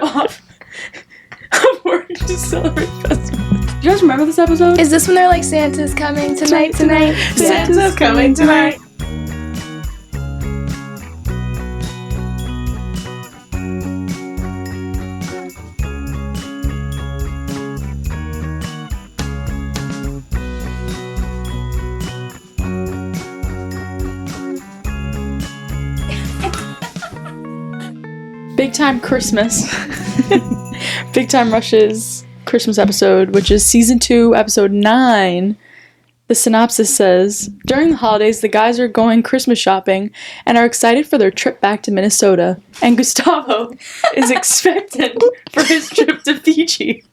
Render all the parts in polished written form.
drive off of work to celebrate festivus. Do you guys remember this episode? Is this when they're like, Santa's coming tonight? Santa's coming tonight. Big Time Christmas. Big Time Rush's Christmas episode, which is season 2, episode 9. The synopsis says, during the holidays, the guys are going Christmas shopping and are excited for their trip back to Minnesota. And Gustavo is expectant for his trip to Fiji.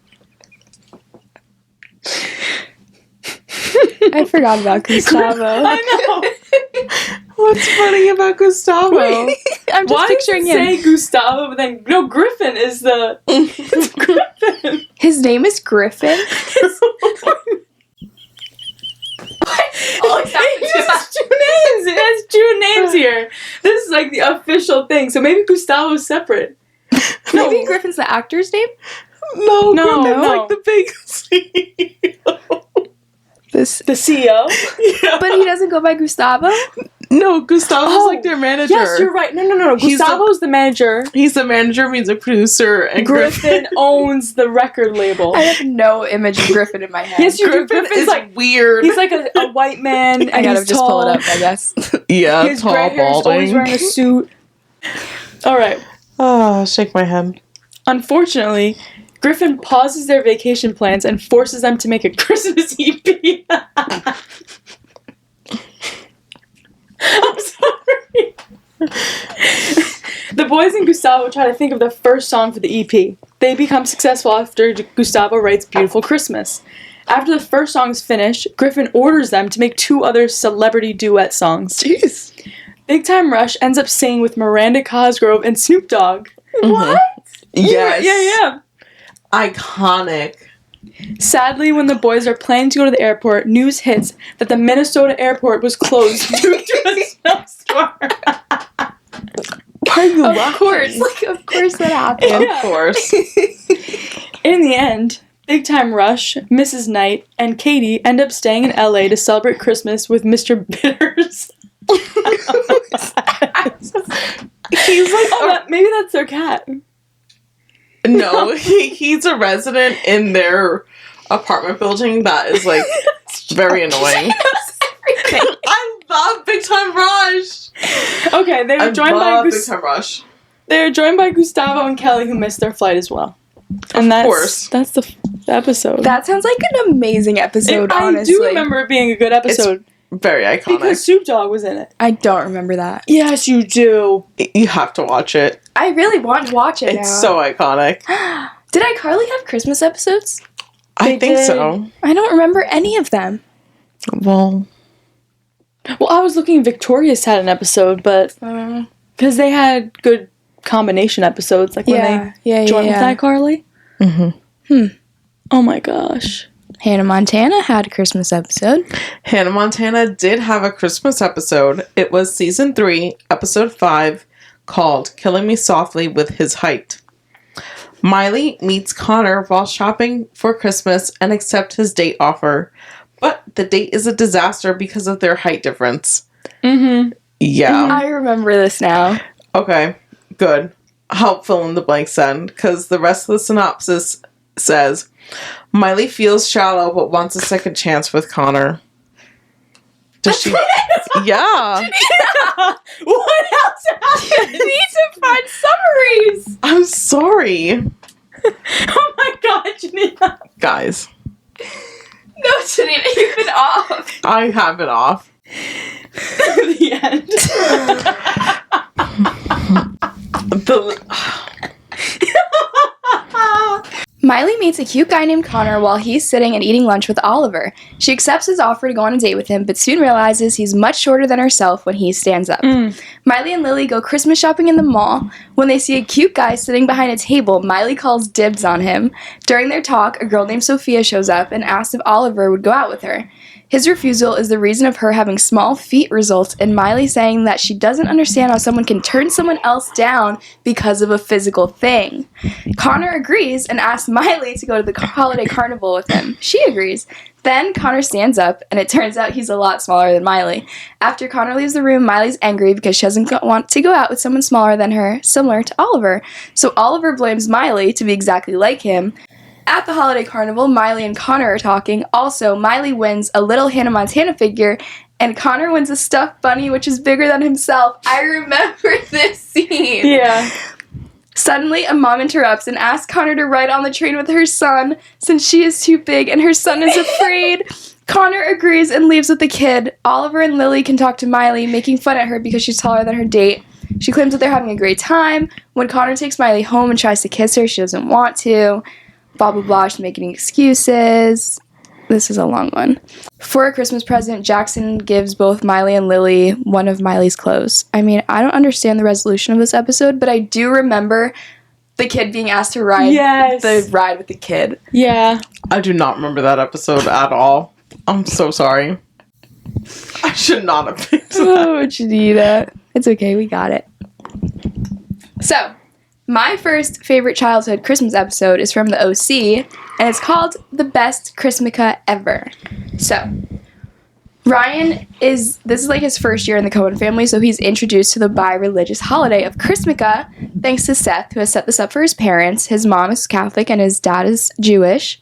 I forgot about Gustavo. I know. What's funny about Gustavo? I'm just Why picturing did you him. say Gustavo, but then no, Griffin is the it's Griffin. His name is Griffin. It has 2 names. It has 2 names here. This is like the official thing. So maybe Gustavo's separate. Maybe Griffin's the actor's name? No, No, Griffin's no. like the big CEO. The CEO. Yeah. But he doesn't go by Gustavo? No, Gustavo's like their manager. Yes, you're right. No. He's Gustavo's the manager. He's the manager, music producer, and Griffin owns the record label. I have no image of Griffin in my head. Yes, you do. Griffin Griffin's is like weird. he's like a white man. I And gotta he's just tall. pull it up, I guess. Yeah, His tall, gray hair is always balding. wearing a suit. All right. Oh, shake my head. Unfortunately, Griffin pauses their vacation plans and forces them to make a Christmas EP. I'm sorry. The boys and Gustavo try to think of the first song for the EP. They become successful after Gustavo writes Beautiful Christmas. After the first song is finished, Griffin orders them to make 2 other celebrity duet songs. Jeez. Big Time Rush ends up singing with Miranda Cosgrove and Snoop Dogg. What? Yes. Yeah. Iconic. Sadly, when the boys are planning to go to the airport, news hits that the Minnesota airport was closed due to a snowstorm. Are you Of course that happened. Of Yeah. course. In the end, Big Time Rush, Mrs. Knight, and Katie end up staying in LA to celebrate Christmas with Mr. Bitters. He's like Maybe that's their cat. no, he's a resident in their apartment building that is like very annoying. I love Big Time Rush. Okay, they were I joined love by Big Time Rush. they were joined by Gustavo and Kelly, who missed their flight as well. And Of course. that's the episode. That sounds like an amazing episode, I honestly. do remember it being a good episode Very iconic. because Snoop Dogg was in it. I don't remember that. Yes, you do. You have to watch it. I really want to watch it It's now. so iconic. Did iCarly have Christmas episodes? I They think did. so. I don't remember any of them. Well, Well, I was looking. Victorious had an episode, but because they had good combination episodes, like when they joined with iCarly. Oh my gosh. Hannah Montana had a Christmas episode. Hannah Montana did have a Christmas episode. It was season 3, episode 5, called Killing Me Softly with His Height. Miley meets Connor while shopping for Christmas and accepts his date offer. But the date is a disaster because of their height difference. Yeah. I remember this now. Okay, good. Help fill in the blanks then, because the rest of the synopsis says, Miley feels shallow but wants a second chance with Connor. Does she? Yeah. What else happened? We need to find summaries. I'm sorry. Oh my god, Janina. Guys, No, Janina, you've been off. I have it off. The end. Miley meets a cute guy named Connor while he's sitting and eating lunch with Oliver. She accepts his offer to go on a date with him, but soon realizes he's much shorter than herself when he stands up. Miley and Lily go Christmas shopping in the mall. When they see a cute guy sitting behind a table, Miley calls dibs on him. During their talk, a girl named Sophia shows up and asks if Oliver would go out with her. His refusal is the reason of her having small feet results in Miley saying that she doesn't understand how someone can turn someone else down because of a physical thing. Connor agrees and asks Miley to go to the holiday carnival with him. She agrees. Then Connor stands up, and it turns out he's a lot smaller than Miley. After Connor leaves the room, Miley's angry because she doesn't want to go out with someone smaller than her, similar to Oliver. So Oliver blames Miley to be exactly like him. At the holiday carnival, Miley and Connor are talking. Also, Miley wins a little Hannah Montana figure, and Connor wins a stuffed bunny, which is bigger than himself. I remember this scene. Yeah. Suddenly, a mom interrupts and asks Connor to ride on the train with her son, since she is too big and her son is afraid. Connor agrees and leaves with the kid. Oliver and Lily can talk to Miley, making fun at her because she's taller than her date. She claims that they're having a great time. When Connor takes Miley home and tries to kiss her, she doesn't want to. Blah, blah, blah. She's making excuses. This is a long one. For a Christmas present, Jackson gives both Miley and Lily one of Miley's clothes. I mean, I don't understand the resolution of this episode, but I do remember the kid being asked to ride the ride with the kid. Yeah. I do not remember that episode at all. I'm so sorry. I should not have picked that. Oh, Janita. It's okay, we got it. So, my first favorite childhood Christmas episode is from the OC, and it's called The Best Chrismica Ever. So, Ryan this is like his first year in the Cohen family, so he's introduced to the bi-religious holiday of Chrismica thanks to Seth, who has set this up for his parents. His mom is Catholic and his dad is Jewish.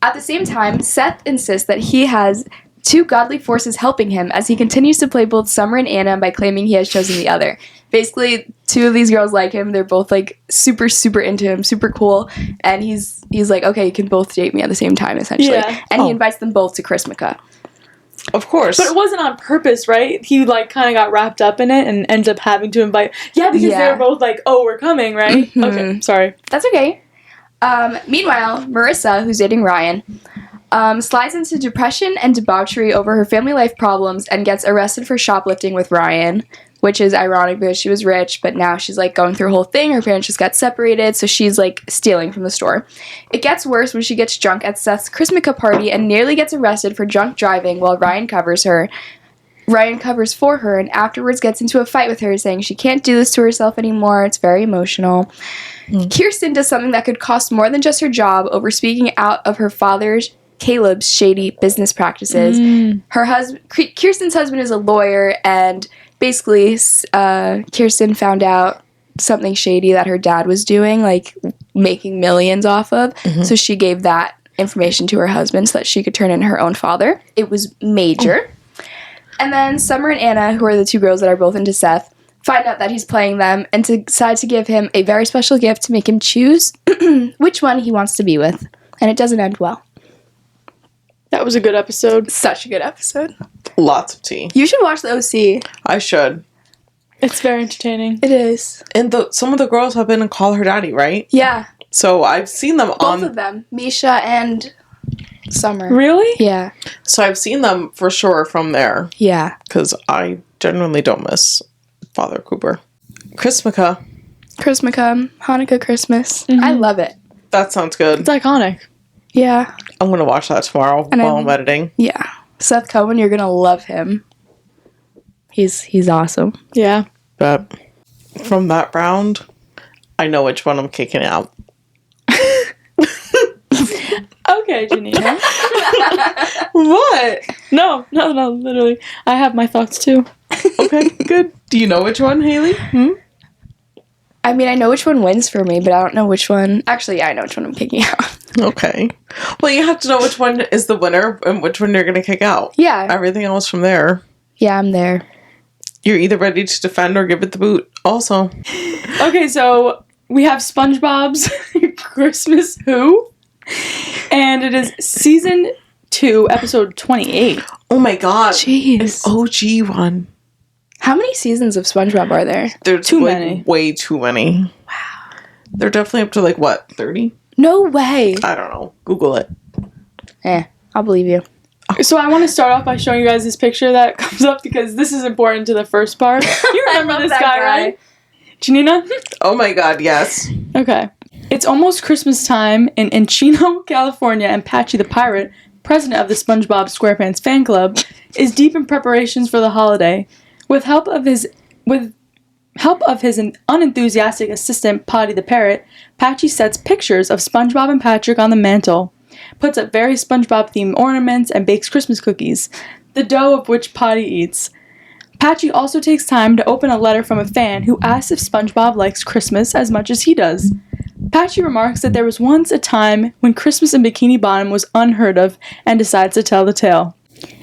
At the same time, Seth insists that he has two godly forces helping him as he continues to play both Summer and Anna by claiming he has chosen the other. Basically, two of these girls like him. They're both like super, super into him, super cool. And he's like, okay, you can both date me at the same time, essentially. Yeah. And he invites them both to Chrismica. Of course. But it wasn't on purpose, right? He, like, kind of got wrapped up in it and ends up having to invite... Yeah, because they were both like, oh, we're coming, right? Mm-hmm. Okay, sorry. That's okay. Meanwhile, Marissa, who's dating Ryan, slides into depression and debauchery over her family life problems and gets arrested for shoplifting with Ryan, which is ironic because she was rich, but now she's, like, going through a whole thing. Her parents just got separated, so she's, like, stealing from the store. It gets worse when she gets drunk at Seth's Chrismica party and nearly gets arrested for drunk driving while Ryan covers her. Ryan covers for her and afterwards gets into a fight with her, saying she can't do this to herself anymore. It's very emotional. Kirsten does something that could cost more than just her job over speaking out of her father's, Caleb's, shady business practices. Kirsten's husband is a lawyer, and basically, Kirsten found out something shady that her dad was doing, like making millions off of. So she gave that information to her husband so that she could turn in her own father. It was major. And then Summer and Anna, who are the two girls that are both into Seth, find out that he's playing them and decide to give him a very special gift to make him choose which one he wants to be with. And it doesn't end well. That was a good episode. Such a good episode. Lots of tea. You should watch the OC. I should. It's very entertaining. It is. And some of the girls have been in Call Her Daddy, right? Yeah. So I've seen them Both of them. Misha and Summer. Really? Yeah. So I've seen them for sure from there. Yeah. Because I genuinely don't miss Father Cooper. Chrismica. Hanukkah, Christmas. I love it. That sounds good. It's iconic. Yeah. I'm going to watch that tomorrow while I'm editing. Yeah. Seth Cohen, you're going to love him. He's awesome. Yeah. But from that round, I know which one I'm kicking out. Okay, Janina. What? No, literally. I have my thoughts too. Okay, good. Do you know which one, Haley? I mean, I know which one wins for me, but I don't know which one. Actually, yeah, I know which one I'm kicking out. Okay. Well, you have to know which one is the winner and which one you're going to kick out. Yeah. Everything else from there. Yeah, I'm there. You're either ready to defend or give it the boot. Also. Okay, so we have SpongeBob's Christmas Who? And it is season 2, episode 28. Oh my god. Jeez. An OG one. How many seasons of SpongeBob are there? There's too many. Way too many. Wow. They're definitely up to like, what, 30? No way. I don't know. Google it. I'll believe you. So I want to start off by showing you guys this picture that comes up because this is important to the first part. You remember this guy, right? Janina? Oh my god, yes. Okay. It's almost Christmas time in Encino, California, and Patchy the Pirate, president of the SpongeBob SquarePants fan club, is deep in preparations for the holiday. With help of his unenthusiastic assistant, Potty the Parrot, Patchy sets pictures of SpongeBob and Patrick on the mantle, puts up various SpongeBob-themed ornaments, and bakes Christmas cookies, the dough of which Potty eats. Patchy also takes time to open a letter from a fan who asks if SpongeBob likes Christmas as much as he does. Patchy remarks that there was once a time when Christmas in Bikini Bottom was unheard of and decides to tell the tale.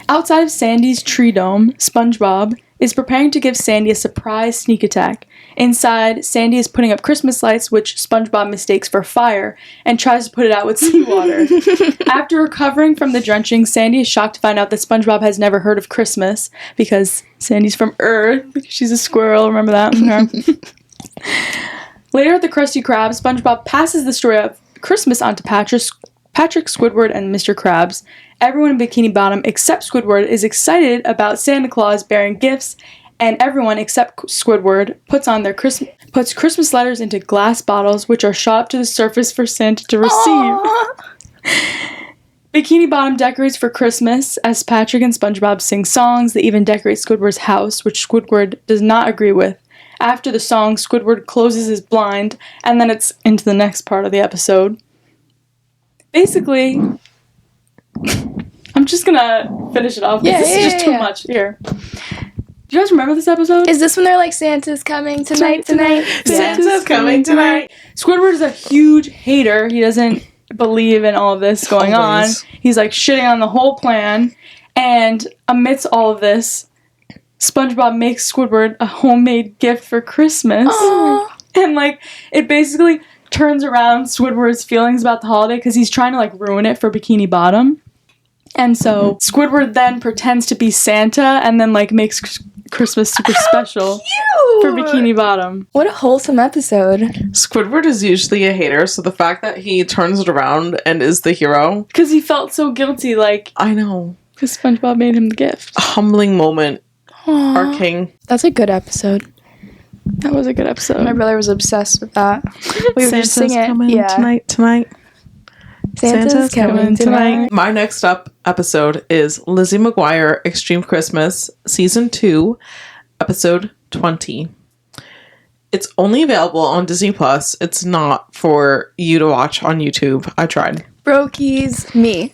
Outside of Sandy's tree dome, SpongeBob is preparing to give Sandy a surprise sneak attack. Inside, Sandy is putting up Christmas lights, which SpongeBob mistakes for fire and tries to put it out with seawater. After recovering from the drenching, Sandy is shocked to find out that SpongeBob has never heard of Christmas because Sandy's from Earth. She's a squirrel, remember that? Okay. Later at the Krusty Krab, SpongeBob passes the story of Christmas onto Patrick, Squidward, and Mr. Krabs. Everyone in Bikini Bottom except Squidward is excited about Santa Claus bearing gifts, and everyone except Squidward puts Christmas letters into glass bottles, which are shot up to the surface for Santa to receive. Bikini Bottom decorates for Christmas as Patrick and SpongeBob sing songs. They even decorate Squidward's house, which Squidward does not agree with. After the song, Squidward closes his blind, and then it's into the next part of the episode. Basically, I'm just gonna finish it off. This is just too much. Here. Do you guys remember this episode? Is this when they're like, Santa's coming tonight? Santa's coming tonight. Squidward is a huge hater. He doesn't believe in all of this going on. He's like shitting on the whole plan. And amidst all of this, SpongeBob makes Squidward a homemade gift for Christmas. Aww. And like, it basically turns around Squidward's feelings about the holiday because he's trying to like ruin it for Bikini Bottom. And so Squidward then pretends to be Santa and then like makes Christmas super special for Bikini Bottom. What a wholesome episode. Squidward is usually a hater, so the fact that he turns it around and is the hero. Because he felt so guilty, like... I know. Because SpongeBob made him the gift. A humbling moment. Aww. Our king. That's a good episode. That was a good episode. My brother was obsessed with that. We would just sing it. Coming tonight. Santa's coming tonight. My next up episode is Lizzie McGuire Extreme Christmas, Season 2, Episode 20. It's only available on Disney+. It's not for you to watch on YouTube. I tried. Brokies, me.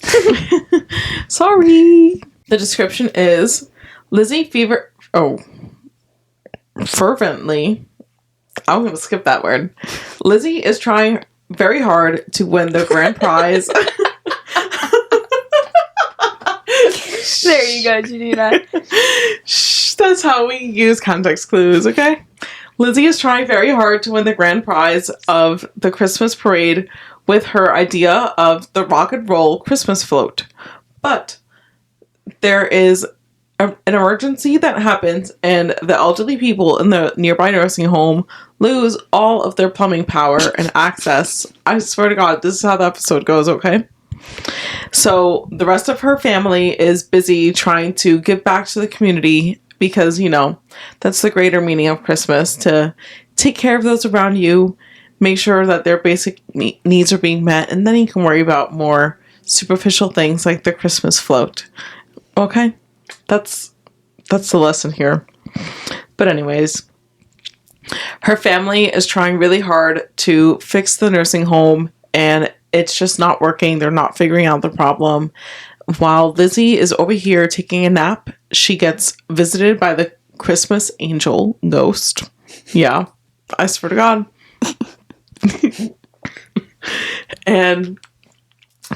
Sorry. The description is Lizzie fervently. I'm going to skip that word. Lizzie is trying very hard to win the grand prize. There you go, Janina. Shh, that's how we use context clues, okay? Lizzie is trying very hard to win the grand prize of the Christmas parade with her idea of the rock and roll Christmas float. But there is an emergency that happens and the elderly people in the nearby nursing home lose all of their plumbing power and access. I swear to God, this is how the episode goes, okay? So the rest of her family is busy trying to give back to the community because, you know, that's the greater meaning of Christmas, to take care of those around you, make sure that their basic needs are being met, and then you can worry about more superficial things like the Christmas float. Okay? That's the lesson here. But anyways, her family is trying really hard to fix the nursing home and it's just not working. They're not figuring out the problem. While Lizzie is over here taking a nap, she gets visited by the Christmas angel ghost. Yeah, I swear to God. And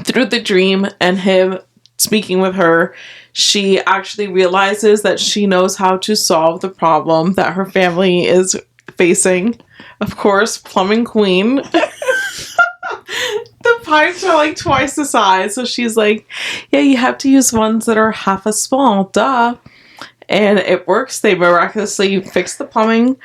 through the dream and him speaking with her, she actually realizes that she knows how to solve the problem that her family is facing. Of course, plumbing queen. The pipes are like twice the size, so she's like, yeah, you have to use ones that are half as small, duh. And it works. They miraculously fix the plumbing.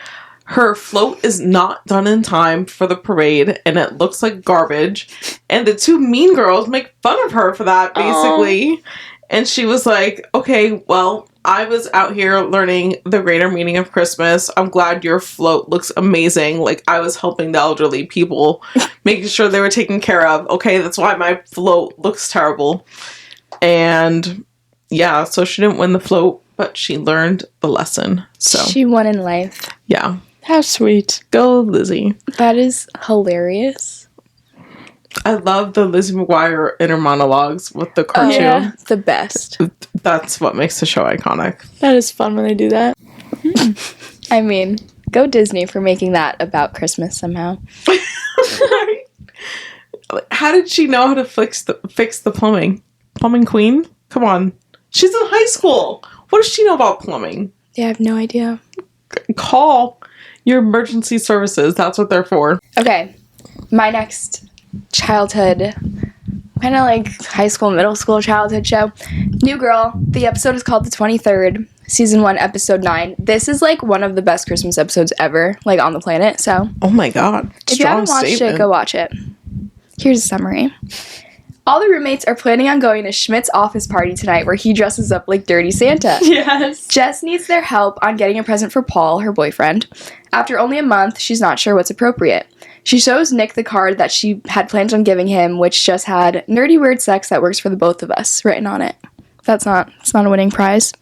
Her float is not done in time for the parade, and it looks like garbage. And the two mean girls make fun of her for that, basically. And she was like, okay, well, I was out here learning the greater meaning of Christmas. I'm glad your float looks amazing. Like, I was helping the elderly people, making sure they were taken care of. Okay, that's why my float looks terrible. And yeah, so she didn't win the float, but she learned the lesson. So She won in life. yeah. How sweet. Go, Lizzie. That is hilarious. I love the Lizzie McGuire inner monologues with the cartoon. yeah. The best. That's what makes the show iconic. That is fun when they do that. I mean, go Disney for making that about Christmas somehow. How did she know how to fix the plumbing? Plumbing queen? Come on. She's in high school. What does she know about plumbing? Yeah, I have no idea. Call your emergency services. That's what they're for. Okay, my next childhood, kind of like high school, middle school childhood show, New Girl. The episode is called The 23rd, Season 1, Episode 9. This is like one of the best Christmas episodes ever, like on the planet, so Oh my god. if you haven't watched it, go watch it. Here's a summary. All the roommates are planning on going to Schmidt's office party tonight where he dresses up like Dirty Santa. Yes. Jess needs their help on getting a present for Paul, her boyfriend. After only a month, she's not sure what's appropriate. She shows Nick the card that she had planned on giving him, which just had nerdy weird sex that works for the both of us written on it. It's not a winning prize.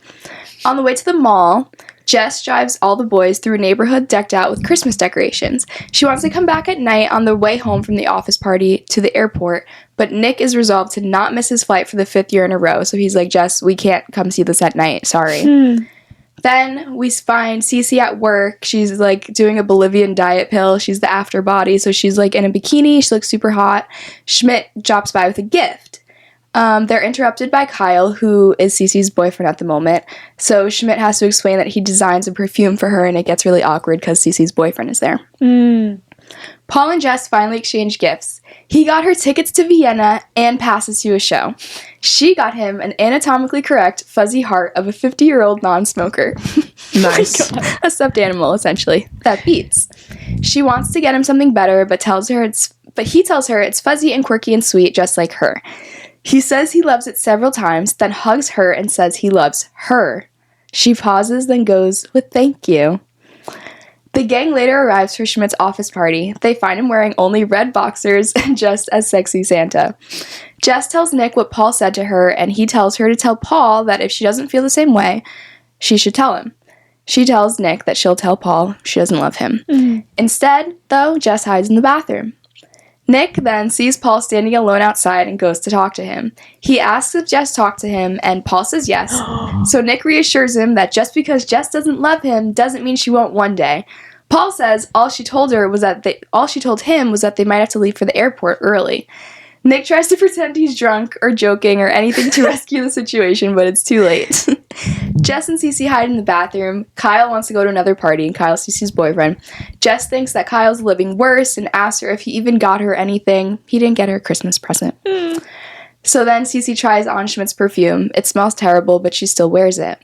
On the way to the mall, Jess drives all the boys through a neighborhood decked out with Christmas decorations. She wants to come back at night on the way home from the office party to the airport, but Nick is resolved to not miss his flight for the 5th year in a row. So he's like, Jess, we can't come see this at night. Sorry. Then we find Cece at work. She's like doing a Bolivian diet pill. She's the after body. So she's like in a bikini. She looks super hot. Schmidt drops by with a gift. They're interrupted by Kyle, who is Cece's boyfriend at the moment. So Schmidt has to explain that he designs a perfume for her, and it gets really awkward because Cece's boyfriend is there. Paul and Jess finally exchange gifts. He got her tickets to Vienna and passes to a show. She got him an anatomically correct fuzzy heart of a 50-year-old non-smoker. Nice. A stuffed animal, essentially. That beats. She wants to get him something better, but he tells her it's fuzzy and quirky and sweet, just like her. He says he loves it several times, then hugs her and says he loves her. She pauses, then goes with thank you. The gang later arrives for Schmidt's office party. They find him wearing only red boxers and just as sexy Santa. Jess tells Nick what Paul said to her, and he tells her to tell Paul that if she doesn't feel the same way, she should tell him. She tells Nick that she'll tell Paul she doesn't love him. Instead, though, Jess hides in the bathroom. Nick then sees Paul standing alone outside and goes to talk to him. He asks if Jess talked to him, and Paul says yes. So Nick reassures him that just because Jess doesn't love him doesn't mean she won't one day. Paul says all she told him was that they might have to leave for the airport early. Nick tries to pretend he's drunk or joking or anything to rescue the situation, but it's too late. Jess and Cece hide in the bathroom. Kyle wants to go to another party, and Kyle's Cece's boyfriend. Jess thinks that Kyle's living worse and asks her if he even got her anything. He didn't get her a Christmas present. So then Cece tries on Schmidt's perfume. It smells terrible, but she still wears it.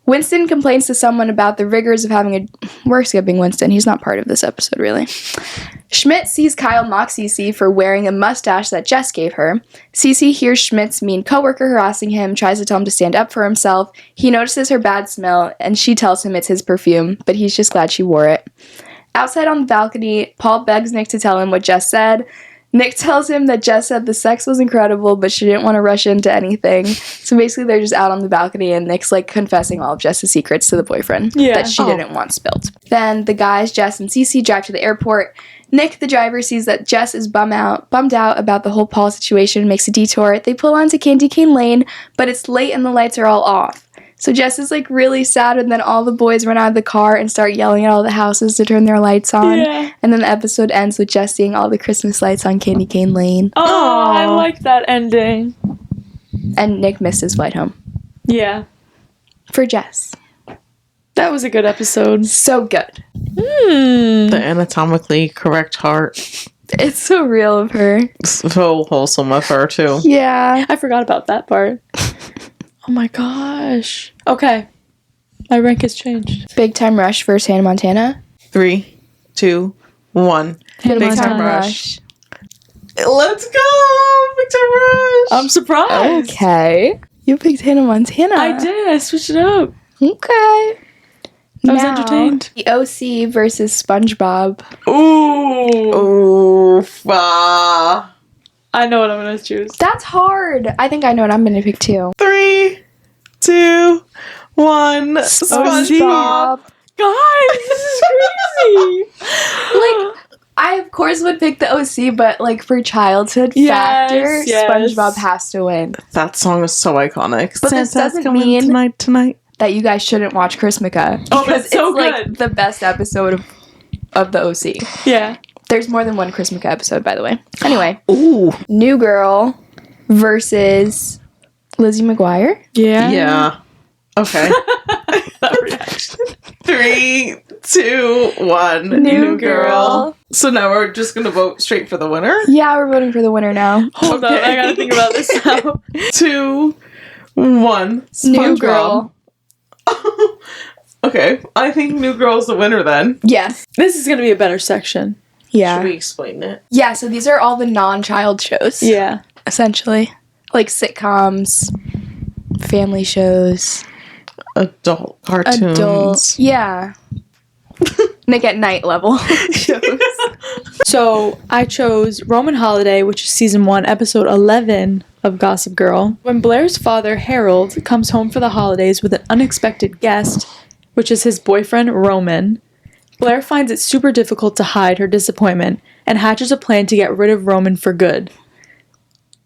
Winston complains to someone about the rigors of having a... We're skipping Winston. He's not part of this episode, really. Schmidt sees Kyle mock Cece for wearing a mustache that Jess gave her. Cece hears Schmidt's mean coworker harassing him, tries to tell him to stand up for himself. He notices her bad smell, and she tells him it's his perfume, but he's just glad she wore it. Outside on the balcony, Paul begs Nick to tell him what Jess said. Nick tells him that Jess said the sex was incredible, but she didn't want to rush into anything. So basically, they're just out on the balcony, and Nick's like confessing all of Jess's secrets to the boyfriend that she didn't want spilled. Then the guys, Jess and Cece, drive to the airport. Nick, the driver, sees that Jess is bummed out about the whole Paul situation, makes a detour. They pull onto Candy Cane Lane, but it's late and the lights are all off. So Jess is like really sad, and then all the boys run out of the car and start yelling at all the houses to turn their lights on. Yeah. And then the episode ends with Jess seeing all the Christmas lights on Candy Cane Lane. Oh, I like that ending. And Nick missed his flight home. Yeah. For Jess. That was a good episode. So good. The anatomically correct heart. It's so real of her. So wholesome of her, too. Yeah. I forgot about that part. Oh my gosh. Okay. My rank has changed. Big Time Rush versus Hannah Montana. 3, 2, 1. Hannah Big Montana. Time Rush. Let's go! Big Time Rush! I'm surprised. Okay. You picked Hannah Montana. I did. I switched it up. Okay. I was Now, entertained. The OC versus SpongeBob. Ooh! I know what I'm gonna choose. That's hard. I think I know what I'm gonna pick too. 3, 2, 1. SpongeBob. Guys, this is crazy. Like, I of course would pick the OC, but like for childhood factor, yes. SpongeBob has to win. That song is so iconic. But this Santa's doesn't coming mean tonight. that you guys shouldn't watch Chrismica. Oh, Because it's so like good. the best episode of the OC. Yeah. There's more than one Chrismica episode, by the way. Anyway, Ooh. New Girl versus Lizzie McGuire. Yeah. Yeah. Okay. That reaction. 3, 2, 1. New Girl. So now we're just gonna vote straight for the winner. Yeah, we're voting for the winner now. Hold on, I gotta think about this now. 2, 1. New Girl. Okay, I think New Girl's the winner then. Yes. This is gonna be a better section. Yeah. Should we explain it? Yeah, so these are all the non-child shows. Yeah. Essentially. Like sitcoms, family shows, Adult cartoons. adult. Yeah. Nick at Night level shows. So I chose Roman Holiday, which is season 1, episode 11 of Gossip Girl. When Blair's father, Harold, comes home for the holidays with an unexpected guest, which is his boyfriend, Roman, Blair finds it super difficult to hide her disappointment and hatches a plan to get rid of Roman for good.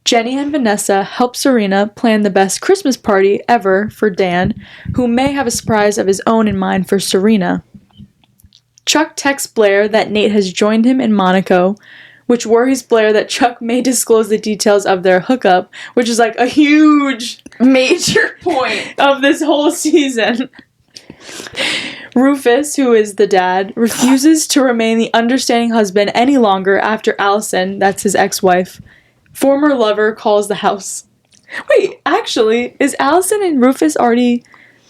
Jenny and Vanessa help Serena plan the best Christmas party ever for Dan, who may have a surprise of his own in mind for Serena. Chuck texts Blair that Nate has joined him in Monaco, which worries Blair that Chuck may disclose the details of their hookup, which is like a huge Major point. of this whole season. Rufus, who is the dad, refuses to remain the understanding husband any longer after Allison, that's his ex-wife, former lover, calls the house. Wait, actually, is Allison and Rufus already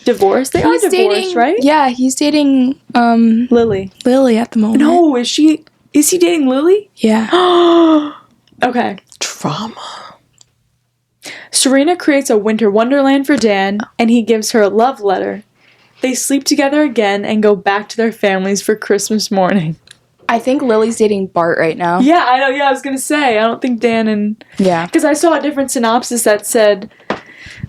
divorced? They are divorced, right? Yeah, he's dating Lily. Lily at the moment. No, is he dating Lily? Yeah. Okay. Drama. Serena creates a winter wonderland for Dan, and he gives her a love letter. They sleep together again and go back to their families for Christmas morning. I think Lily's dating Bart right now. Yeah, I know. Yeah, I was going to say, I don't think Dan and... Yeah. Because I saw a different synopsis that said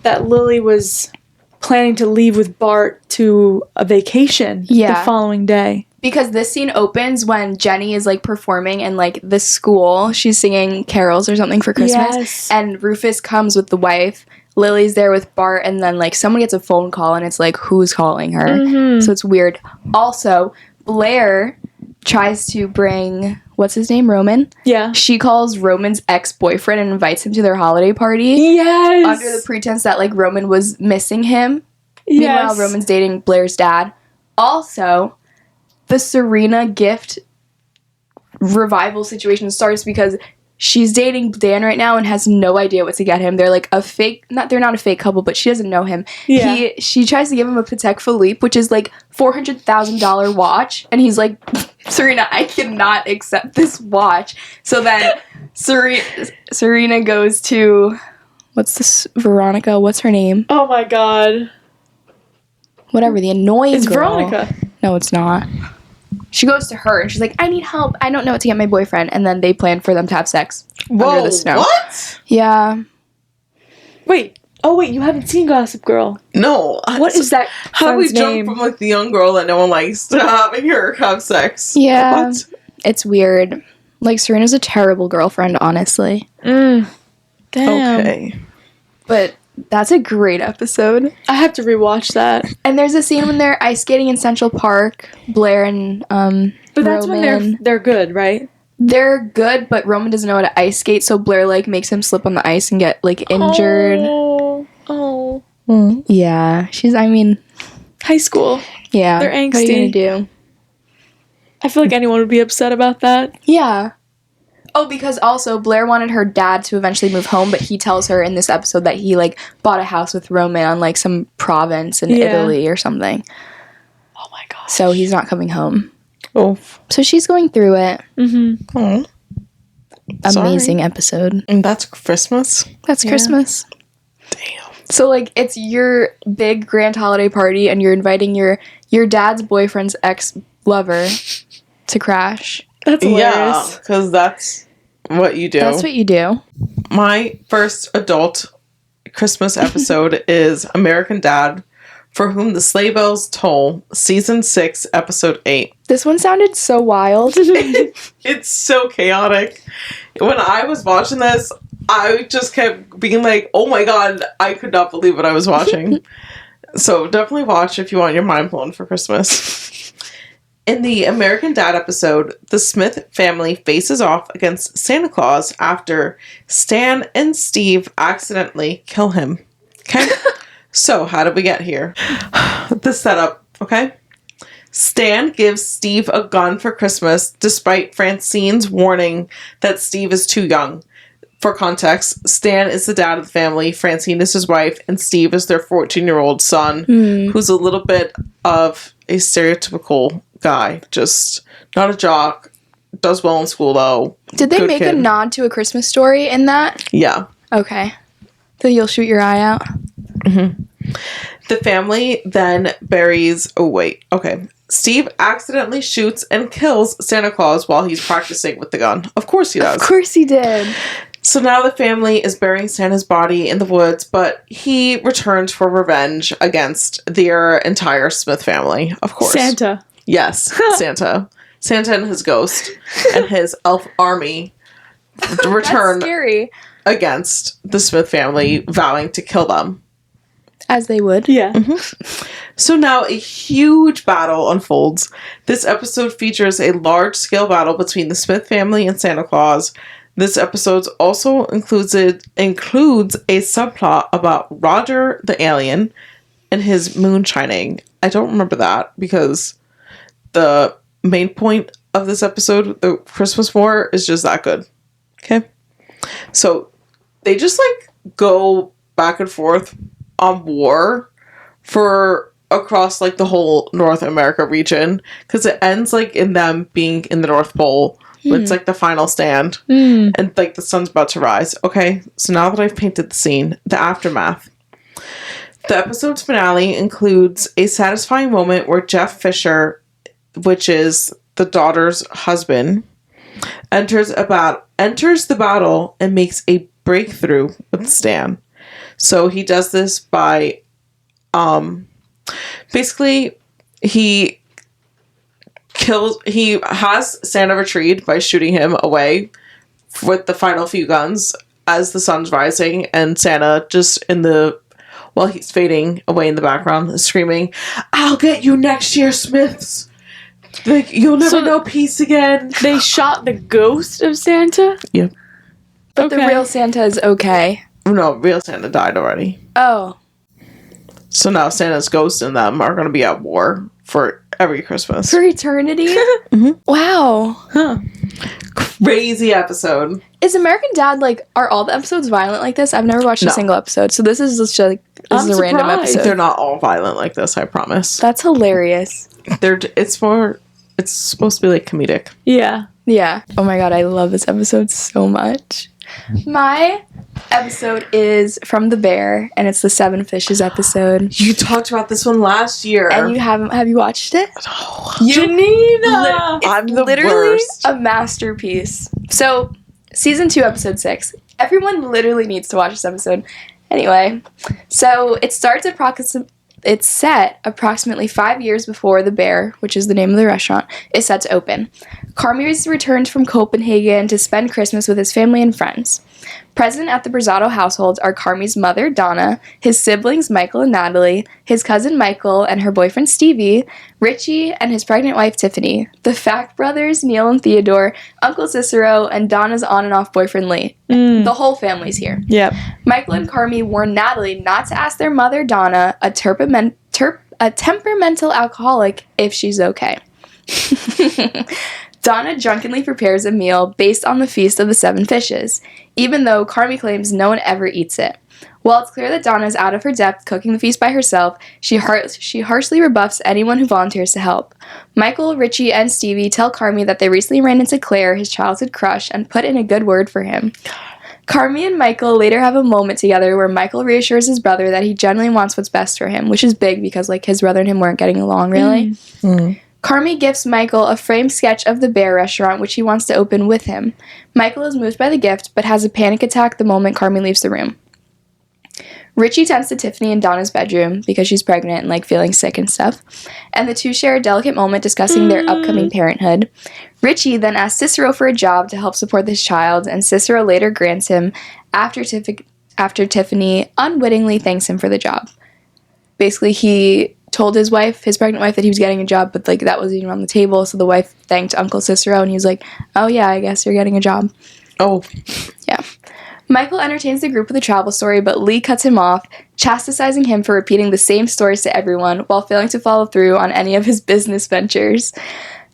that Lily was planning to leave with Bart to a vacation the following day. Because this scene opens when Jenny is like performing in like the school. She's singing carols or something for Christmas. Yes. And Rufus comes with the wife. Lily's there with Bart, and then like someone gets a phone call and it's like, who's calling her? Mm-hmm. So it's weird. Also, Blair tries to bring, what's his name, Roman? Yeah. She calls Roman's ex-boyfriend and invites him to their holiday party. Yes. Under the pretense that like Roman was missing him. Yes. Meanwhile, Roman's dating Blair's dad. Also, the Serena gift revival situation starts because she's dating Dan right now and has no idea what to get him. They're like a fake, they're not a fake couple, but she doesn't know him. Yeah. She tries to give him a Patek Philippe, which is like $400,000 watch, and he's like, Serena, I cannot accept this watch. So then Serena goes to, what's this, Veronica? What's her name? Oh my god. Whatever, the annoying It's girl. Veronica. No, it's not. She goes to her and she's like, I need help. I don't know what to get my boyfriend. And then they plan for them to have sex under the snow. What? Yeah. Wait. Oh wait, you haven't seen Gossip Girl. No. What is that How do we friend's name? jump from like the young girl that no one likes to having her have sex? Yeah. What? It's weird. Like, Serena's a terrible girlfriend, honestly. Damn. Okay. But that's a great episode. I have to rewatch that. And there's a scene when they're ice skating in Central Park. Blair and But that's when Roman. they're good, right? They're good, but Roman doesn't know how to ice skate, so Blair like makes him slip on the ice and get like injured. Oh. Yeah. High school. Yeah. They're What are you angsty. gonna do? I feel like anyone would be upset about that. Yeah. Oh, because also Blair wanted her dad to eventually move home, but he tells her in this episode that he like bought a house with Roman on like some province in Italy or something. Oh my god. So he's not coming home. Oh. So she's going through it. Mm-hmm. Oh. Amazing episode. And that's Christmas? That's Christmas. Damn. So like it's your big grand holiday party and you're inviting your dad's boyfriend's ex-lover to crash. That's Yeah, hilarious. because that's what you do. That's what you do. My first adult Christmas episode is American Dad, For Whom the Sleigh Bells Toll, Season 6, Episode 8. This one sounded so wild. It's so chaotic. When I was watching this, I just kept being like, oh my god, I could not believe what I was watching. So definitely watch if you want your mind blown for Christmas. In the American Dad episode, the Smith family faces off against Santa Claus after Stan and Steve accidentally kill him. Okay? So, how did we get here? The setup, okay? Stan gives Steve a gun for Christmas despite Francine's warning that Steve is too young. For context, Stan is the dad of the family, Francine is his wife, and Steve is their 14-year-old son, who's a little bit of a stereotypical guy. Just not a jock, does well in school though. Did they Good make kid. a nod to A Christmas Story in that? Yeah. Okay. So you'll shoot your eye out? The family then buries... Oh, wait. Okay. Steve accidentally shoots and kills Santa Claus while he's practicing with the gun. Of course he does. Of course he did. So now the family is burying Santa's body in the woods, but he returns for revenge against their entire Smith family, of course. Santa. Yes, Santa. Santa and his ghost and his elf army return That's scary. against the Smith family, vowing to kill them. As they would. Yeah. So now a huge battle unfolds. This episode features a large-scale battle between the Smith family and Santa Claus. This episode also includes a subplot about Roger the alien and his moonshining. I don't remember that because the main point of this episode, the Christmas War, is just that good. Okay? So they just like go back and forth on war for across like the whole North America region because it ends like in them being in the North Pole. It's like the final stand and like the sun's about to rise. Okay, so now that I've painted the scene, the aftermath. The episode's finale includes a satisfying moment where Jeff Fisher, which is the daughter's husband, enters the battle and makes a breakthrough with Stan. So he does this by basically he has Santa retreat by shooting him away with the final few guns as the sun's rising, and Santa just while he's fading away in the background is screaming, "I'll get you next year, Smiths! Like, you'll never know peace again." They shot the ghost of Santa? Yep. But the real Santa is okay. No, real Santa died already. Oh. So now Santa's ghost and them are going to be at war for every Christmas. For eternity? Wow. Huh. Crazy episode. Is American Dad, like, are all the episodes violent like this? I've never watched a single episode, so this is just like, this is a random episode. They're not all violent like this, I promise. That's hilarious. It's supposed to be like comedic. Yeah. Yeah. Oh my god, I love this episode so much. My episode is from The Bear, and it's the Seven Fishes episode. You talked about this one last year. And have you watched it? No. Janina! I'm the literally worst. a masterpiece. So, season 2, episode 6. Everyone literally needs to watch this episode. Anyway, so it's set approximately 5 years before The Bear, which is the name of the restaurant, is set to open. Carmy's returned from Copenhagen to spend Christmas with his family and friends. Present at the Brazzato household are Carmy's mother, Donna, his siblings, Michael and Natalie, his cousin Michael and her boyfriend Stevie, Richie, and his pregnant wife Tiffany, the Fact brothers, Neil and Theodore, Uncle Cicero, and Donna's on and off boyfriend Lee. The whole family's here. Yep. Michael and Carmy warn Natalie not to ask their mother, Donna, a temperamental alcoholic, if she's okay. Donna drunkenly prepares a meal based on the Feast of the Seven Fishes, even though Carmy claims no one ever eats it. While it's clear that Donna is out of her depth cooking the feast by herself, she harshly rebuffs anyone who volunteers to help. Michael, Richie, and Stevie tell Carmy that they recently ran into Claire, his childhood crush, and put in a good word for him. Carmy and Michael later have a moment together where Michael reassures his brother that he genuinely wants what's best for him, which is big because, like, his brother and him weren't getting along, really. Carmi gifts Michael a framed sketch of the bear restaurant, which he wants to open with him. Michael is moved by the gift, but has a panic attack the moment Carmi leaves the room. Richie tends to Tiffany in Donna's bedroom because she's pregnant and, like, feeling sick and stuff. And the two share a delicate moment discussing their upcoming parenthood. Richie then asks Cicero for a job to help support this child, and Cicero later grants him after Tiffany unwittingly thanks him for the job. Basically, he told his pregnant wife, that he was getting a job, but, like, that wasn't even on the table, so the wife thanked Uncle Cicero, and he was like, oh yeah, I guess you're getting a job. Oh. Yeah. Michael entertains the group with a travel story, but Lee cuts him off, chastising him for repeating the same stories to everyone while failing to follow through on any of his business ventures.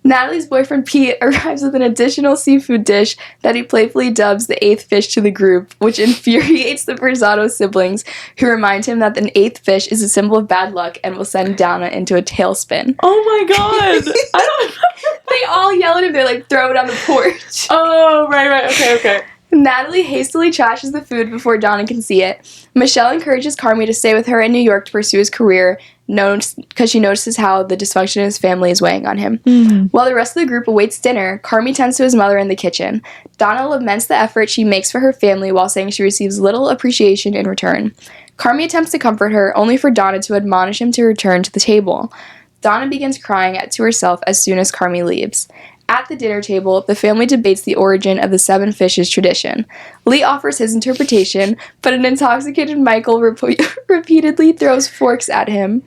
Natalie's boyfriend Pete arrives with an additional seafood dish that he playfully dubs the 8th fish to the group, which infuriates the Berzano siblings, who remind him that an 8th fish is a symbol of bad luck and will send Donna into a tailspin. Oh my god! I don't remember. They all yell at him, they, like, throw it on the porch. Oh, right, okay. Natalie hastily trashes the food before Donna can see it. Michelle encourages Carmi to stay with her in New York to pursue his career, because she notices how the dysfunction in his family is weighing on him. Mm-hmm. While the rest of the group awaits dinner, Carmi tends to his mother in the kitchen. Donna laments the effort she makes for her family while saying she receives little appreciation in return. Carmi attempts to comfort her, only for Donna to admonish him to return to the table. Donna begins crying to herself as soon as Carmi leaves. At the dinner table, the family debates the origin of the 7 fishes tradition. Lee offers his interpretation, but an intoxicated Michael repeatedly throws forks at him.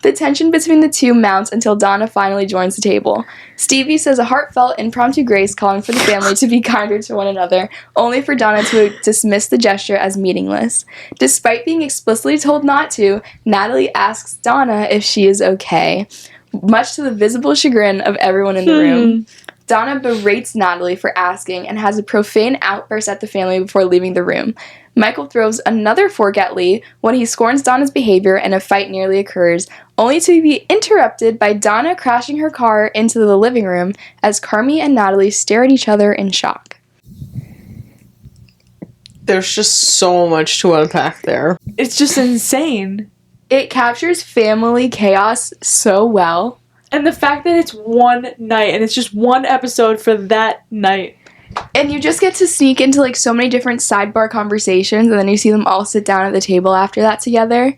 The tension between the two mounts until Donna finally joins the table. Stevie says a heartfelt, impromptu grace calling for the family to be kinder to one another, only for Donna to dismiss the gesture as meaningless. Despite being explicitly told not to, Natalie asks Donna if she is okay, much to the visible chagrin of everyone in the room. Donna berates Natalie for asking and has a profane outburst at the family before leaving the room. Michael throws another fork at Lee when he scorns Donna's behavior and a fight nearly occurs, only to be interrupted by Donna crashing her car into the living room as Carmi and Natalie stare at each other in shock. There's just so much to unpack there. It's just insane. It captures family chaos so well. And the fact that it's one night and it's just one episode for that night. And you just get to sneak into, like, so many different sidebar conversations, and then you see them all sit down at the table after that together.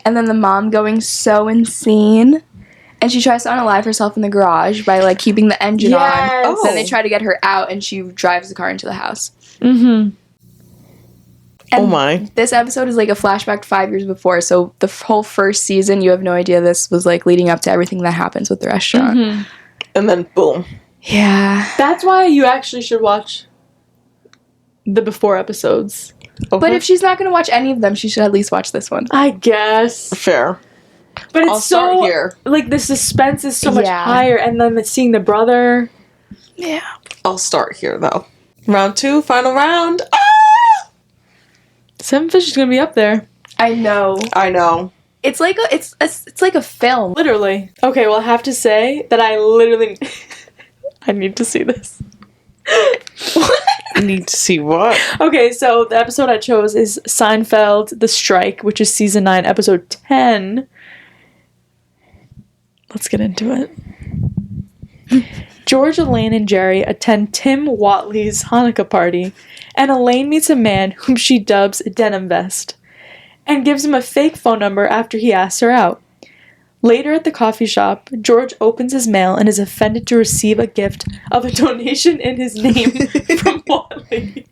And then the mom going so insane. And she tries to unalive herself in the garage by, like, keeping the engine on. Oh. Then they try to get her out, and she drives the car into the house. Mm-hmm. And oh my. This episode is like a flashback to 5 years before, so the whole first season, you have no idea this was, like, leading up to everything that happens with the restaurant. Mm-hmm. And then boom. Yeah. That's why you actually should watch the before episodes. Okay. But if she's not going to watch any of them, she should at least watch this one. I guess. Fair. But it's I'll start here. Like, the suspense is so much Yeah. higher, and then seeing the brother. Yeah. I'll start here, though. Round 2, final round. 7 Fish is gonna be up there. I know. It's like a film. Literally. Okay, well, I have to say that I literally... I need to see this. I need to see what? Okay, so the episode I chose is Seinfeld, The Strike, which is season 9, episode 10. Let's get into it. George, Elaine, and Jerry attend Tim Watley's Hanukkah party, and Elaine meets a man whom she dubs Denim Vest, and gives him a fake phone number after he asks her out. Later at the coffee shop, George opens his mail and is offended to receive a gift of a donation in his name from Watley.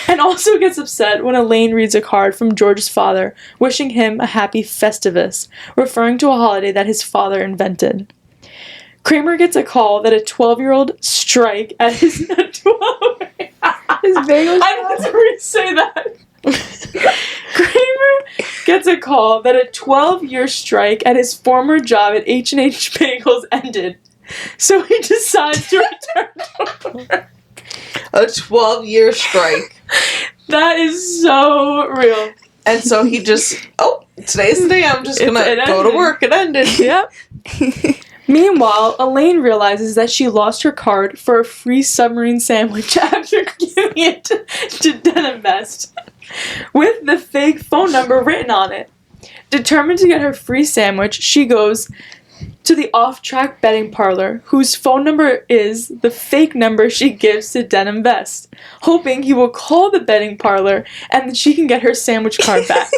And also gets upset when Elaine reads a card from George's father wishing him a happy festivus, referring to a holiday that his father invented. Kramer gets a call that a 12-year-old strike at his... His bagel shop. I want to re-say that. Kramer gets a call that a 12-year strike at his former job at H&H Bagels ended, so he decides to return to work. A 12-year strike. That is so real. And so he just, today's the day I'm just going to go to work. It ended. Yep. Meanwhile, Elaine realizes that she lost her card for a free submarine sandwich after giving it to Denim Vest, with the fake phone number written on it. Determined to get her free sandwich, she goes to the off-track betting parlor, whose phone number is the fake number she gives to Denim Vest, hoping he will call the betting parlor and that she can get her sandwich card back.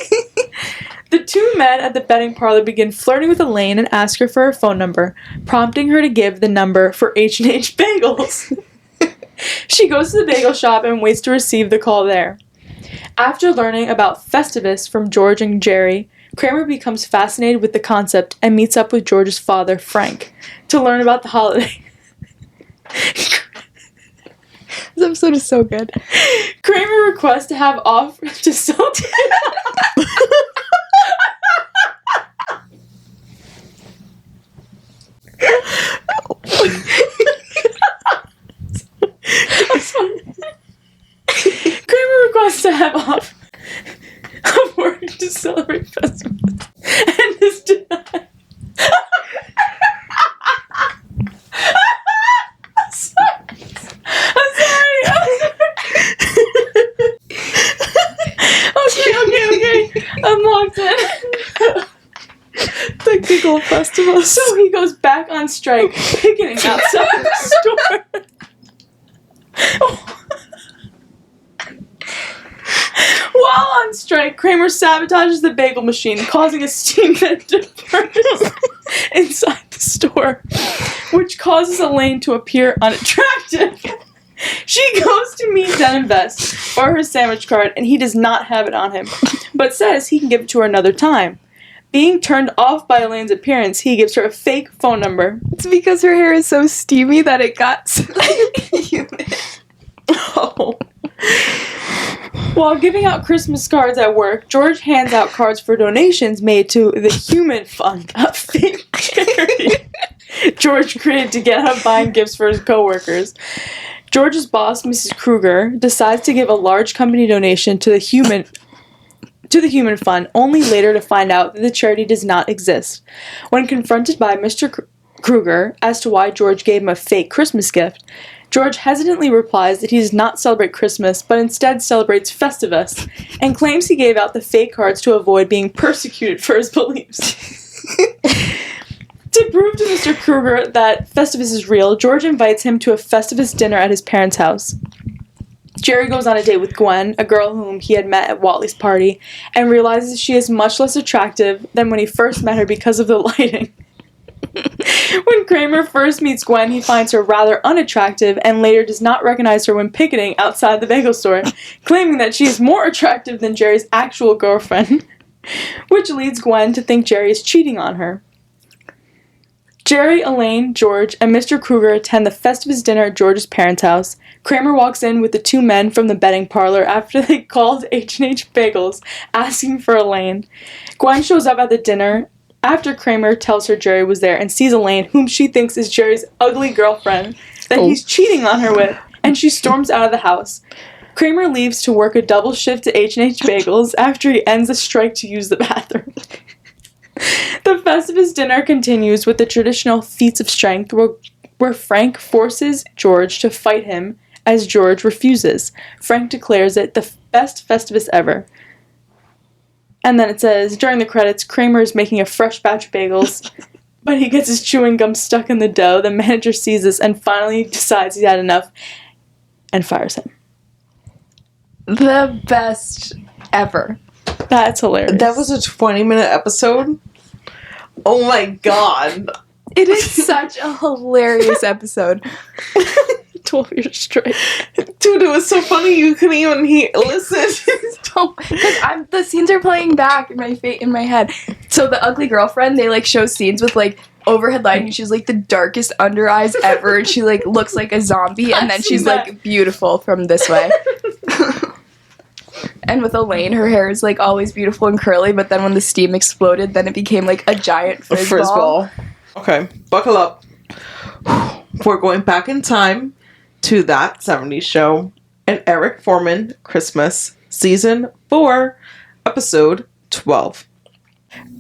The two men at the betting parlor begin flirting with Elaine and ask her for her phone number, prompting her to give the number for H&H Bagels. She goes to the bagel shop and waits to receive the call there. After learning about Festivus from George and Jerry, Kramer becomes fascinated with the concept and meets up with George's father, Frank, to learn about the holiday. This episode is so good. Kramer requests to have off to sell. Kramer requests to have off of work to celebrate festivals, and is denied. I'm sorry. Okay. I'm locked in. The giggle festival. So he goes back on strike, picketing outside the store. While on strike, Kramer sabotages the bagel machine, causing a steam vent to burst inside the store, which causes Elaine to appear unattractive. She goes to meet Denim Vest for her sandwich card, and he does not have it on him, but says he can give it to her another time. Being turned off by Elaine's appearance, he gives her a fake phone number. It's because her hair is so steamy that it got humid. Oh. While giving out Christmas cards at work, George hands out cards for donations made to the Human Fund, a fake charity George created to get out of buying gifts for his coworkers. George's boss, Mrs. Kruger, decides to give a large company donation to the Human Fund, only later to find out that the charity does not exist. When confronted by Mr. Kruger as to why George gave him a fake Christmas gift, George hesitantly replies that he does not celebrate Christmas, but instead celebrates Festivus, and claims he gave out the fake cards to avoid being persecuted for his beliefs. To prove to Mr. Kruger that Festivus is real, George invites him to a Festivus dinner at his parents' house. Jerry goes on a date with Gwen, a girl whom he had met at Watley's party, and realizes she is much less attractive than when he first met her because of the lighting. When Kramer first meets Gwen, he finds her rather unattractive and later does not recognize her when picketing outside the bagel store, claiming that she is more attractive than Jerry's actual girlfriend, which leads Gwen to think Jerry is cheating on her. Jerry, Elaine, George, and Mr. Kruger attend the Festivus dinner at George's parents' house. Kramer walks in with the two men from the betting parlor after they called H&H Bagels, asking for Elaine. Gwen shows up at the dinner after Kramer tells her Jerry was there and sees Elaine, whom she thinks is Jerry's ugly girlfriend, that he's cheating on her with, and she storms out of the house. Kramer leaves to work a double shift at H&H Bagels after he ends the strike to use the bathroom. The Festivus dinner continues with the traditional feats of strength where Frank forces George to fight him as George refuses. Frank declares it the best Festivus ever. And then it says, during the credits, Kramer is making a fresh batch of bagels, but he gets his chewing gum stuck in the dough. The manager sees this and finally decides he's had enough and fires him. The best ever. That's hilarious. That was a 20-minute episode? Oh my god. It is such a hilarious episode. 12 years straight. Dude, it was so funny you couldn't even listen. Because the scenes are playing back in my head. So the ugly girlfriend, they like show scenes with like overhead lighting. She's like the darkest under eyes ever. And she like looks like a zombie, and then she's like beautiful from this way. And with Elaine, her hair is like always beautiful and curly, but then when the steam exploded, then it became like a giant frizz-ball. Okay, buckle up. We're going back in time to That 70s Show and Eric Foreman Christmas, Season 4, Episode 12.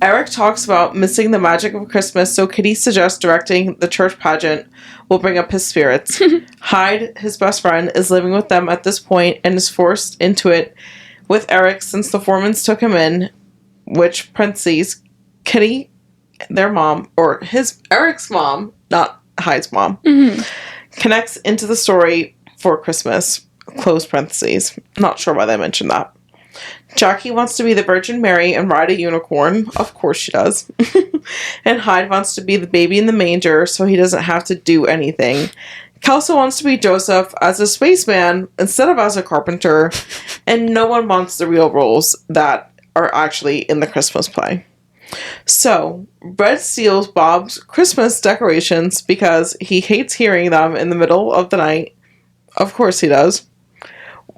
Eric talks about missing the magic of Christmas, so Kitty suggests directing the church pageant will bring up his spirits. Hyde, his best friend, is living with them at this point and is forced into it with Eric since the Foremans took him in, which parentheses, Kitty their mom, or Eric's mom, not Hyde's mom, connects into the story for Christmas, close parentheses. Not sure why they mentioned that. Jackie wants to be the Virgin Mary and ride a unicorn. Of course she does. And Hyde wants to be the baby in the manger so he doesn't have to do anything. Kelso wants to be Joseph as a spaceman instead of as a carpenter. And no one wants the real roles that are actually in the Christmas play. So, Red steals Bob's Christmas decorations because he hates hearing them in the middle of the night. Of course he does.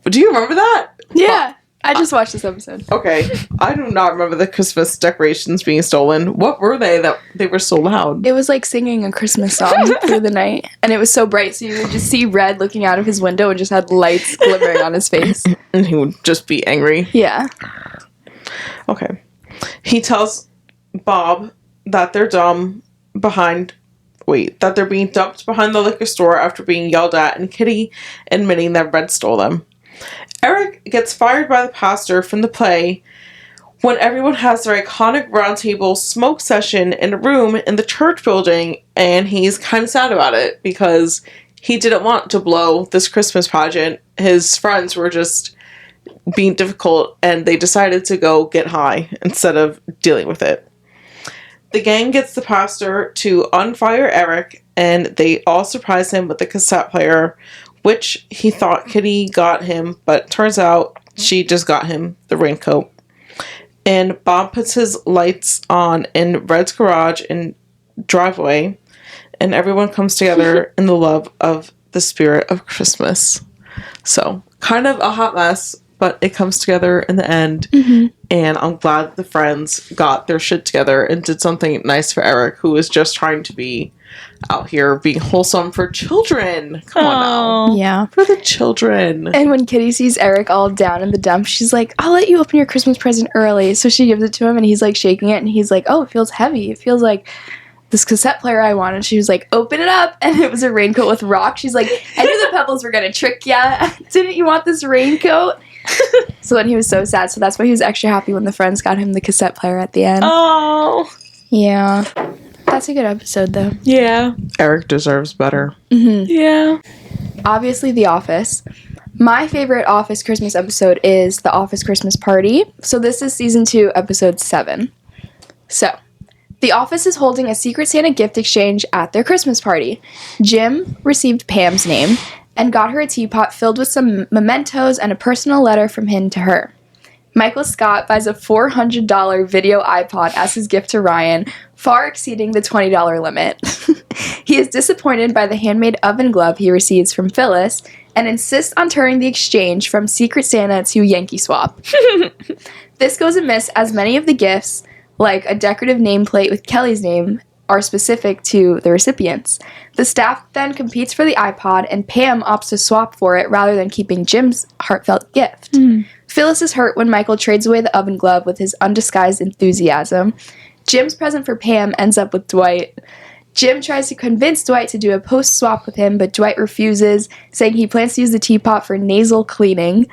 Do you remember that? Yeah. I just watched this episode. Okay. I do not remember the Christmas decorations being stolen. What were they that they were so loud? It was like singing a Christmas song through the night. And it was so bright, so you would just see Red looking out of his window and just had lights glimmering on his face. And he would just be angry. Yeah. Okay. He tells Bob that they're that they're being dumped behind the liquor store after being yelled at, and Kitty admitting that Red stole them. Eric gets fired by the pastor from the play when everyone has their iconic roundtable smoke session in a room in the church building, and he's kind of sad about it because he didn't want to blow this Christmas pageant. His friends were just being difficult, and they decided to go get high instead of dealing with it. The gang gets the pastor to unfire Eric, and they all surprise him with the cassette player, which he thought Kitty got him, but turns out she just got him the raincoat. And Bob puts his lights on in Red's garage and driveway, and everyone comes together in the love of the spirit of Christmas. So, kind of a hot mess, but it comes together in the end. And I'm glad the friends got their shit together and did something nice for Eric, who was just trying to be out here being wholesome for children. Come on now. Yeah. For the children. And when Kitty sees Eric all down in the dumps, she's like, I'll let you open your Christmas present early. So she gives it to him, and he's like shaking it, and he's like, oh, it feels heavy. It feels like this cassette player I wanted. She was like, open it up. And it was a raincoat with rock. She's like, I knew the pebbles were going to trick ya. Didn't you want this raincoat? So then he was so sad. So that's why he was extra happy when the friends got him the cassette player at the end. Oh. Yeah. That's a good episode, though. Yeah. Eric deserves better. Yeah. Obviously, The Office. My favorite Office Christmas episode is The Office Christmas Party. So this is season 2, episode 7. So, The Office is holding a Secret Santa gift exchange at their Christmas party. Jim received Pam's name and got her a teapot filled with some mementos and a personal letter from him to her. Michael Scott buys a $400 video iPod as his gift to Ryan, far exceeding the $20 limit. He is disappointed by the handmade oven glove he receives from Phyllis and insists on turning the exchange from Secret Santa to Yankee Swap. This goes amiss as many of the gifts, like a decorative nameplate with Kelly's name, are specific to the recipients. The staff then competes for the iPod, and Pam opts to swap for it rather than keeping Jim's heartfelt gift. Phyllis is hurt when Michael trades away the oven glove with his undisguised enthusiasm. Jim's present for Pam ends up with Dwight. Jim tries to convince Dwight to do a post-swap with him, but Dwight refuses, saying he plans to use the teapot for nasal cleaning.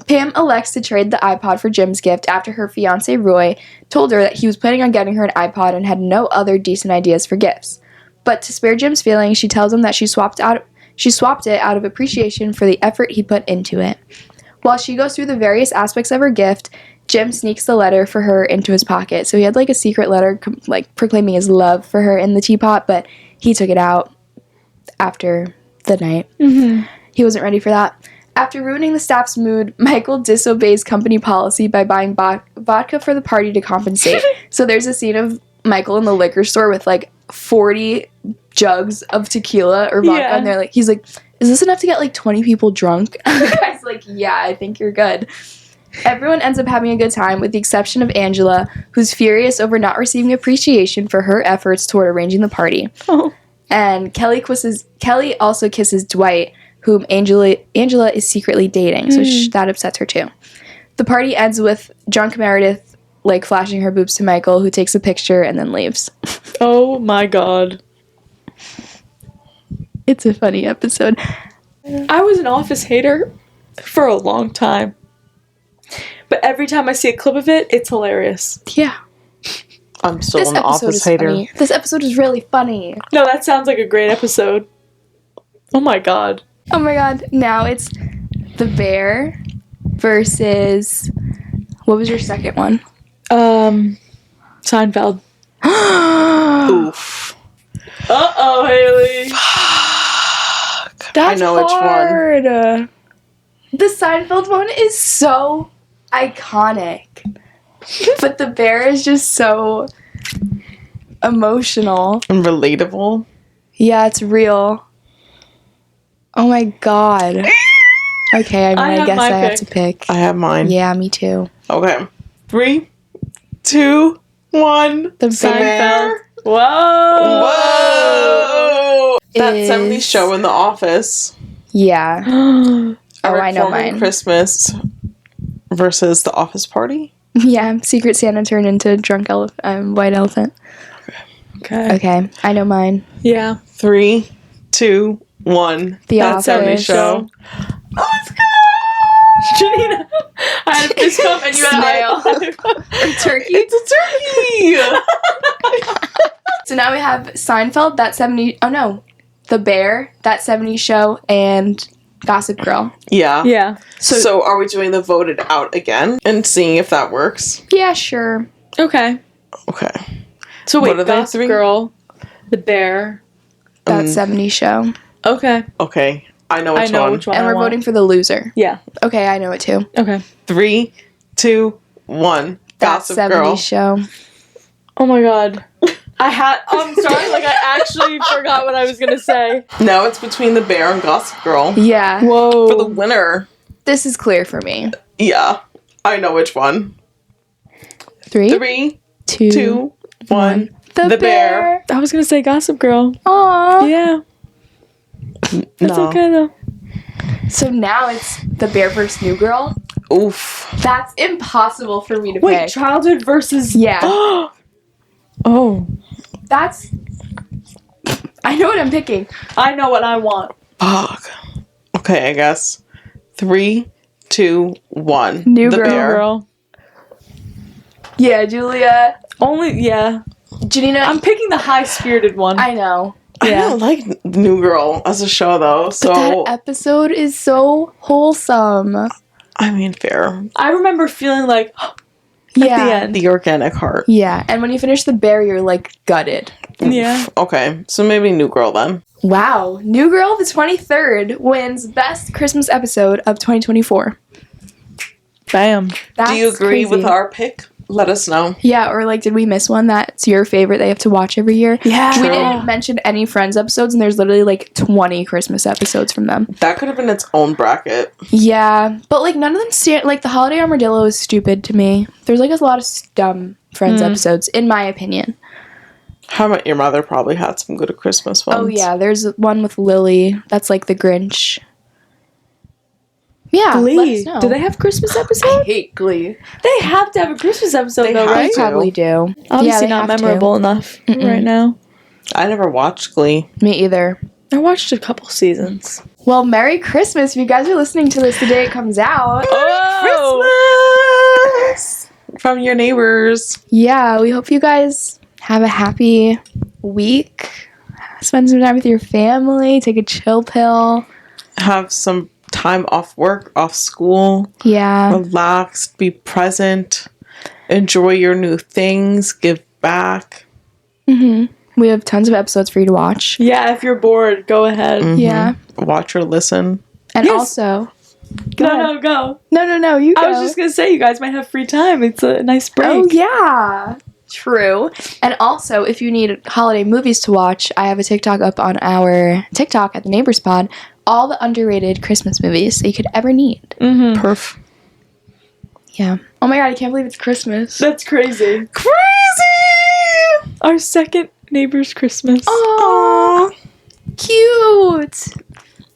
Pam elects to trade the iPod for Jim's gift after her fiancé Roy told her that he was planning on getting her an iPod and had no other decent ideas for gifts. But to spare Jim's feelings, she tells him that she swapped it out of appreciation for the effort he put into it. While she goes through the various aspects of her gift, Jim sneaks the letter for her into his pocket. So he had like a secret letter proclaiming his love for her in the teapot, but he took it out after the night. He wasn't ready for that. After ruining the staff's mood, Michael disobeys company policy by buying vodka for the party to compensate. So there's a scene of Michael in the liquor store with like 40 jugs of tequila or vodka, and he's like, is this enough to get like 20 people drunk? And the guy's like, yeah, I think you're good. Everyone ends up having a good time, with the exception of Angela, who's furious over not receiving appreciation for her efforts toward arranging the party. And Kelly also kisses Dwight, whom Angela is secretly dating, so that upsets her too. The party ends with drunk Meredith like flashing her boobs to Michael, who takes a picture and then leaves. Oh my god. It's a funny episode. I was an Office hater for a long time. But every time I see a clip of it, it's hilarious. Yeah. I'm still This an episode Office is hater. funny. This episode is really funny. No, that sounds like a great episode. Oh my god. Oh my god. Now it's the bear versus... What was your second one? Seinfeld. Oof. Uh-oh, Haley. That's I know which one. hard. The Seinfeld one is so iconic. But the bear is just so emotional. And relatable. Yeah, it's real. Oh my god. Okay, I guess I have to pick. I have mine. Yeah, me too. Okay. 3, 2, 1. The Seinfeld. Whoa. Whoa! That Is- 70s show in the office. Yeah. Oh, I know Reforming mine. Christmas versus the office party. Yeah, Secret Santa turned into drunk white elephant. okay. Okay, I know mine. Yeah. 3, 2, 1. The That Office. 70s show. Let's go! Janina, I had a fist bump and you Snail. had A turkey. It's a turkey! So now we have Seinfeld, that 70... Oh no. The Bear, that 70s show, and Gossip Girl. Yeah. Yeah. So are we doing the voted out again and seeing if that works? Yeah, sure. Okay. Okay. So wait, What are they, Gossip 3? Girl, The Bear. That 70s show. Okay. Okay. I know I which know one. which one And I we're want. voting for the loser. Yeah. Okay, I know it too. Okay. 3, 2, 1. That Gossip 70s Girl. show. Oh my god. I'm sorry, like I actually forgot what I was gonna say. Now it's between the bear and Gossip Girl. Yeah. Whoa. For the winner. This is clear for me. Yeah. I know which one. 3, 3, 2, 2, 1. The, The Bear. I was gonna say Gossip Girl. Aww. Yeah. That's No. okay though. So now it's The Bear versus New Girl. Oof. That's impossible for me to Wait, pick. childhood versus Yeah. Oh. That's... I know what I'm picking. I know what I want. Fuck. Okay, I guess. 3, 2, 1. New the Girl. Bear. Girl. Yeah, Julia. Only yeah. Janina. I'm picking the high spirited one. I know. I Yeah. don't like New Girl as a show though, so But that episode is so wholesome. I mean fair. I remember feeling like Yeah. at the end. The organic heart. Yeah, and when you finish The Bear, you're like gutted. Yeah. Okay, so maybe New Girl then. Wow. New Girl, the 23rd, wins Best Christmas Episode of 2024. Bam. That's Do you agree crazy. with our pick? Let us know. Yeah, or like, did we miss one that's your favorite they have to watch every year? Yeah. We didn't mention any Friends episodes, and there's literally like 20 Christmas episodes from them. That could have been its own bracket. Yeah, but like none of them stand. Like the Holiday Armadillo is stupid to me. There's like a lot of dumb Friends episodes, in my opinion. How About Your Mother probably had some good Christmas ones. Oh yeah, there's one with Lily. That's like the Grinch. Yeah, let Glee. us know. Do they have Christmas I episode? hate Glee. They have to have a Christmas episode They though, have right? They probably do. Obviously they not have to. memorable enough right now. I never watched Glee. Me either. I watched a couple seasons. Well, Merry Christmas! If you guys are listening to this the day it comes out. Christmas from your neighbors. Yeah, we hope you guys have a happy week. Spend some time with your family. Take a chill pill. Have some time off work, off school. Yeah. Relax, be present, enjoy your new things, give back. We have tons of episodes for you to watch. Yeah, if you're bored, go ahead. Yeah. Watch or listen. And Yes. also... No, go. No, you go. I was just gonna say you guys might have free time. It's a nice break. Oh, yeah. True. And also, if you need holiday movies to watch, I have a TikTok up on our TikTok at the Neighbors Pod. All the underrated Christmas movies that you could ever need. Perf. Yeah. Oh my god, I can't believe it's Christmas. That's crazy. Crazy! Our second neighbor's Christmas. Oh, cute.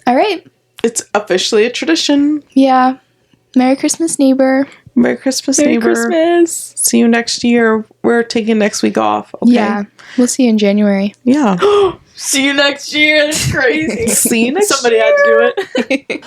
All right. It's officially a tradition. Yeah. Merry Christmas, neighbor. Merry Christmas, Merry neighbor. Christmas. See you next year. We're taking next week off. Okay? Yeah. We'll see you in January. Yeah. See you next year. That's crazy. See you next Somebody had to do it.